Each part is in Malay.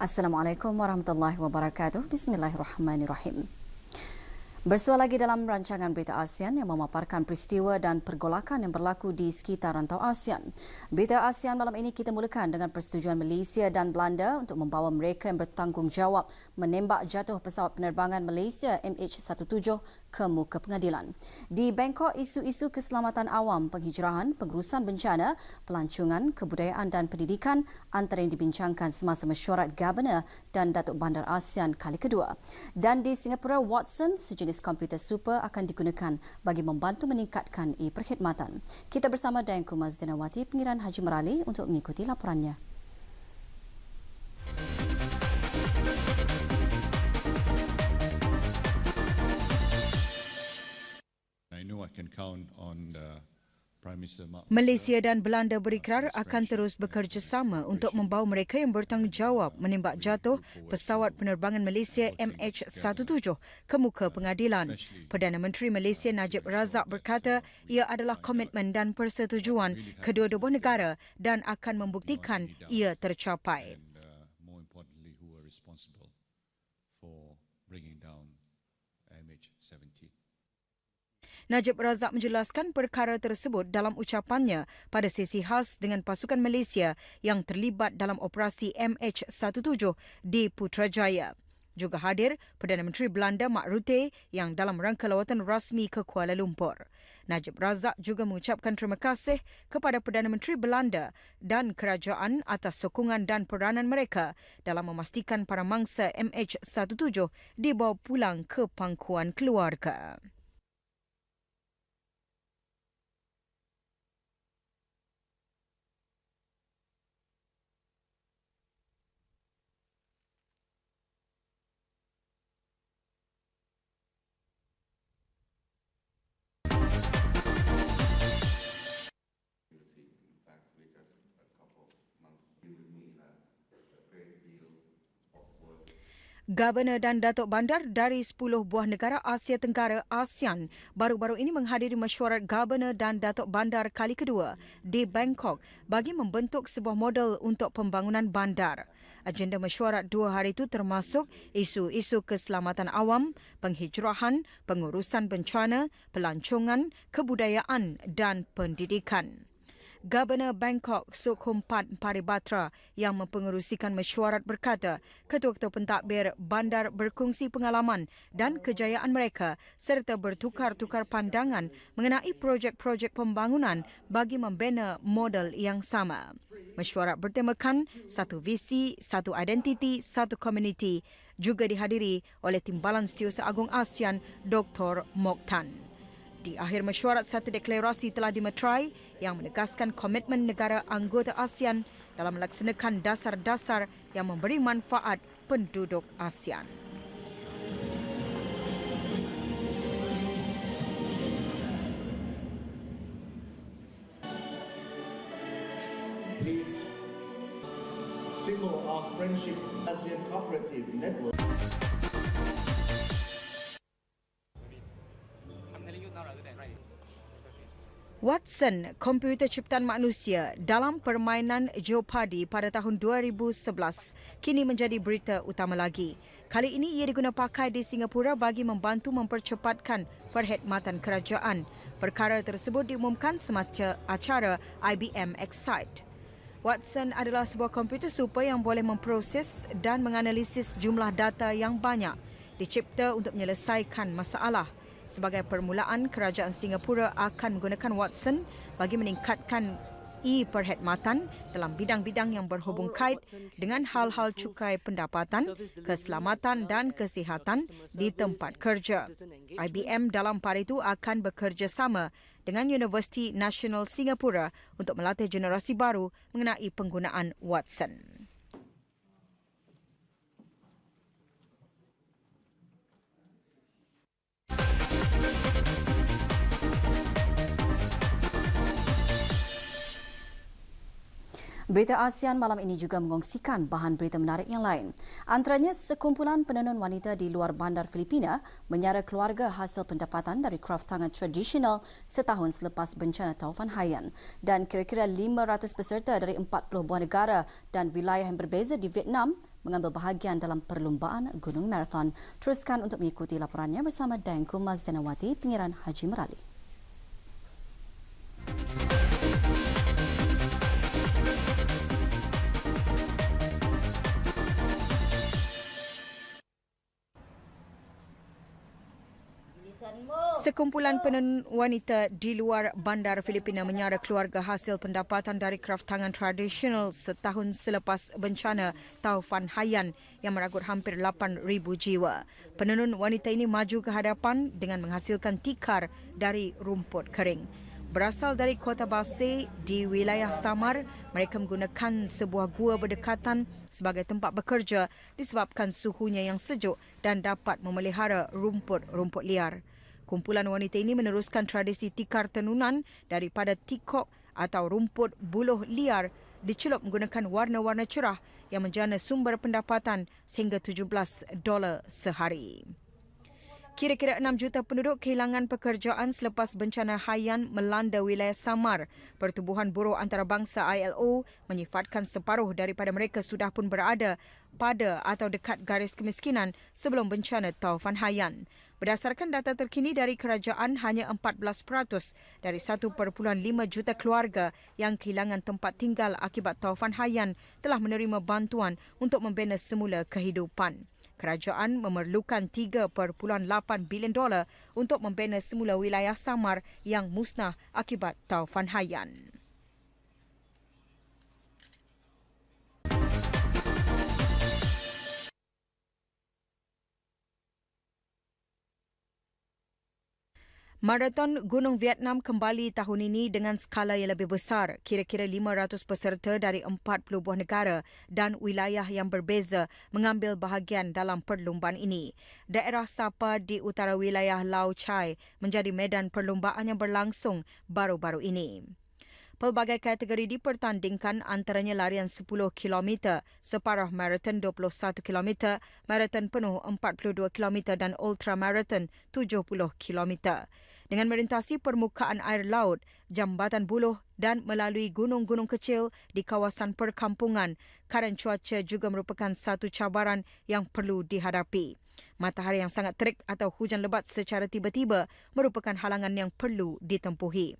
Assalamualaikum warahmatullahi wabarakatuh. Bismillahirrahmanirrahim. Bersua lagi dalam rancangan berita ASEAN yang memaparkan peristiwa dan pergolakan yang berlaku di sekitar rantau ASEAN. Berita ASEAN malam ini kita mulakan dengan persetujuan Malaysia dan Belanda untuk membawa mereka yang bertanggungjawab menembak jatuh pesawat penerbangan Malaysia MH17 ke muka pengadilan. Di Bangkok, isu-isu keselamatan awam, penghijrahan, pengurusan bencana, pelancongan, kebudayaan dan pendidikan antara yang dibincangkan semasa mesyuarat Governor dan Datuk Bandar ASEAN kali kedua. Dan di Singapura, Watson, sejenis komputer super akan digunakan bagi membantu meningkatkan e-perkhidmatan. Kita bersama Dayanku Mazdinawati, Pengiran Haji Merali untuk mengikuti laporannya. I know I can count on the Malaysia dan Belanda berikrar akan terus bekerjasama untuk membawa mereka yang bertanggungjawab menembak jatuh pesawat penerbangan Malaysia MH17 ke muka pengadilan. Perdana Menteri Malaysia Najib Razak berkata ia adalah komitmen dan persetujuan kedua-dua negara dan akan membuktikan ia tercapai. more importantly, who are responsible for bringing down MH17. Najib Razak menjelaskan perkara tersebut dalam ucapannya pada sesi khas dengan pasukan Malaysia yang terlibat dalam operasi MH17 di Putrajaya. Juga hadir Perdana Menteri Belanda Mark Rutte yang dalam rangka lawatan rasmi ke Kuala Lumpur. Najib Razak juga mengucapkan terima kasih kepada Perdana Menteri Belanda dan kerajaan atas sokongan dan peranan mereka dalam memastikan para mangsa MH17 dibawa pulang ke pangkuan keluarga. Governor dan Datuk Bandar dari 10 buah negara Asia Tenggara ASEAN baru-baru ini menghadiri mesyuarat Governor dan Datuk Bandar kali kedua di Bangkok bagi membentuk sebuah model untuk pembangunan bandar. Agenda mesyuarat 2 hari itu termasuk isu-isu keselamatan awam, penghijrahan, pengurusan bencana, pelancongan, kebudayaan dan pendidikan. Governor Bangkok Sukhumpat Paribatra yang mempengerusikan mesyuarat berkata ketua-ketua pentadbir bandar berkongsi pengalaman dan kejayaan mereka serta bertukar-tukar pandangan mengenai projek-projek pembangunan bagi membina model yang sama. Mesyuarat bertemakan satu visi, satu identiti, satu komuniti juga dihadiri oleh Timbalan Setiausaha Agung ASEAN Dr. Mokhtar. Di akhir mesyuarat, satu deklarasi telah dimeterai yang menegaskan komitmen negara anggota ASEAN dalam melaksanakan dasar-dasar yang memberi manfaat penduduk ASEAN. Please, symbol of friendship ASEAN Cooperative Network. Watson, komputer ciptaan manusia dalam permainan Jeopardy pada tahun 2011, kini menjadi berita utama lagi. Kali ini ia diguna pakai di Singapura bagi membantu mempercepatkan perkhidmatan kerajaan. Perkara tersebut diumumkan semasa acara IBM Excite. Watson adalah sebuah komputer super yang boleh memproses dan menganalisis jumlah data yang banyak. Dicipta untuk menyelesaikan masalah. Sebagai permulaan, kerajaan Singapura akan menggunakan Watson bagi meningkatkan e-perkhidmatan dalam bidang-bidang yang berhubung kait dengan hal-hal cukai pendapatan, keselamatan dan kesihatan di tempat kerja. IBM dalam pada itu akan bekerjasama dengan Universiti Nasional Singapura untuk melatih generasi baru mengenai penggunaan Watson. Berita ASEAN malam ini juga mengongsikan bahan berita menarik yang lain. Antaranya, sekumpulan penenun wanita di luar bandar Filipina menyara keluarga hasil pendapatan dari kraft tangan tradisional setahun selepas bencana Taufan Haiyan. Dan kira-kira 500 peserta dari 40 buah negara dan wilayah yang berbeza di Vietnam mengambil bahagian dalam perlumbaan Gunung Marathon. Teruskan untuk mengikuti laporannya bersama Daengku Mazdanawati, pengiran Haji Merali. Sekumpulan penenun wanita di luar bandar Filipina menyara keluarga hasil pendapatan dari kraftangan tradisional setahun selepas bencana Taufan Haiyan yang meragut hampir 8,000 jiwa. Penenun wanita ini maju ke hadapan dengan menghasilkan tikar dari rumput kering. Berasal dari Kota Basay di wilayah Samar, mereka menggunakan sebuah gua berdekatan sebagai tempat bekerja disebabkan suhunya yang sejuk dan dapat memelihara rumput-rumput liar. Kumpulan wanita ini meneruskan tradisi tikar tenunan daripada tikok atau rumput buluh liar dicelup menggunakan warna-warna cerah yang menjana sumber pendapatan sehingga $17 sehari. Kira-kira 6 juta penduduk kehilangan pekerjaan selepas bencana Haiyan melanda wilayah Samar. Pertubuhan Buruh Antarabangsa ILO menyifatkan separuh daripada mereka sudah pun berada pada atau dekat garis kemiskinan sebelum bencana Taufan Haiyan. Berdasarkan data terkini dari kerajaan, hanya 14% dari 1.5 juta keluarga yang kehilangan tempat tinggal akibat Taufan Haiyan telah menerima bantuan untuk membina semula kehidupan. Kerajaan memerlukan $3.8 bilion untuk membina semula wilayah Samar yang musnah akibat Taufan Haiyan. Marathon Gunung Vietnam kembali tahun ini dengan skala yang lebih besar. Kira-kira 500 peserta dari 40 buah negara dan wilayah yang berbeza mengambil bahagian dalam perlumbaan ini. Daerah Sapa di utara wilayah Lao Chai menjadi medan perlumbaan yang berlangsung baru-baru ini. Pelbagai kategori dipertandingkan, antaranya larian 10 km, separuh maraton 21 km, maraton penuh 42 km dan ultramaraton 70 km. Dengan merintasi permukaan air laut, jambatan buluh dan melalui gunung-gunung kecil di kawasan perkampungan, keadaan cuaca juga merupakan satu cabaran yang perlu dihadapi. Matahari yang sangat terik atau hujan lebat secara tiba-tiba merupakan halangan yang perlu ditempuhi.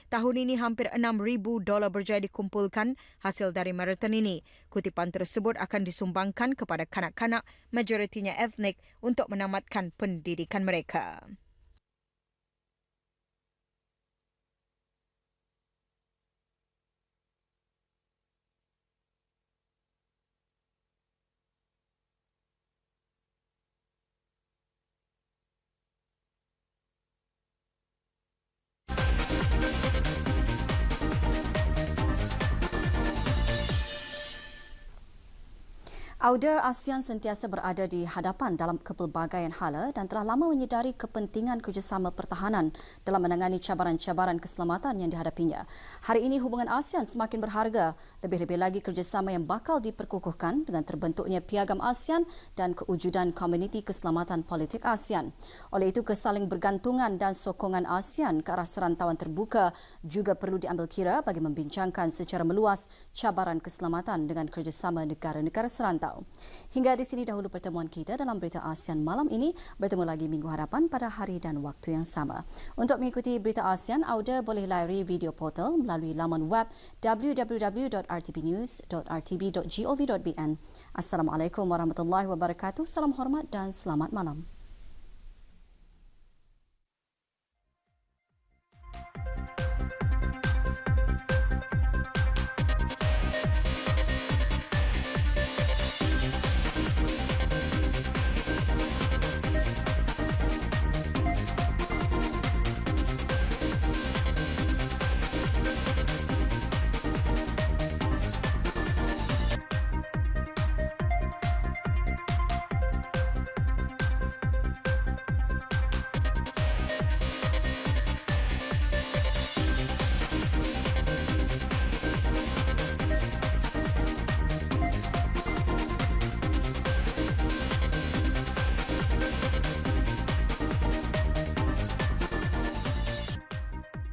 Tahun ini hampir $6,000 berjaya dikumpulkan hasil dari maraton ini. Kutipan tersebut akan disumbangkan kepada kanak-kanak, majoritinya etnik, untuk menamatkan pendidikan mereka. Auda ASEAN sentiasa berada di hadapan dalam kepelbagaian hala dan telah lama menyedari kepentingan kerjasama pertahanan dalam menangani cabaran-cabaran keselamatan yang dihadapinya. Hari ini hubungan ASEAN semakin berharga, lebih-lebih lagi kerjasama yang bakal diperkukuhkan dengan terbentuknya Piagam ASEAN dan kewujudan Komuniti Keselamatan Politik ASEAN. Oleh itu, kesaling bergantungan dan sokongan ASEAN ke arah serantauan terbuka juga perlu diambil kira bagi membincangkan secara meluas cabaran keselamatan dengan kerjasama negara-negara serantau. Hingga di sini dahulu pertemuan kita dalam Berita ASEAN malam ini. Bertemu lagi minggu hadapan pada hari dan waktu yang sama. Untuk mengikuti Berita ASEAN, Auda boleh layari video portal melalui laman web www.rtbnews.rtb.gov.bn. Assalamualaikum warahmatullahi wabarakatuh. Salam hormat dan selamat malam.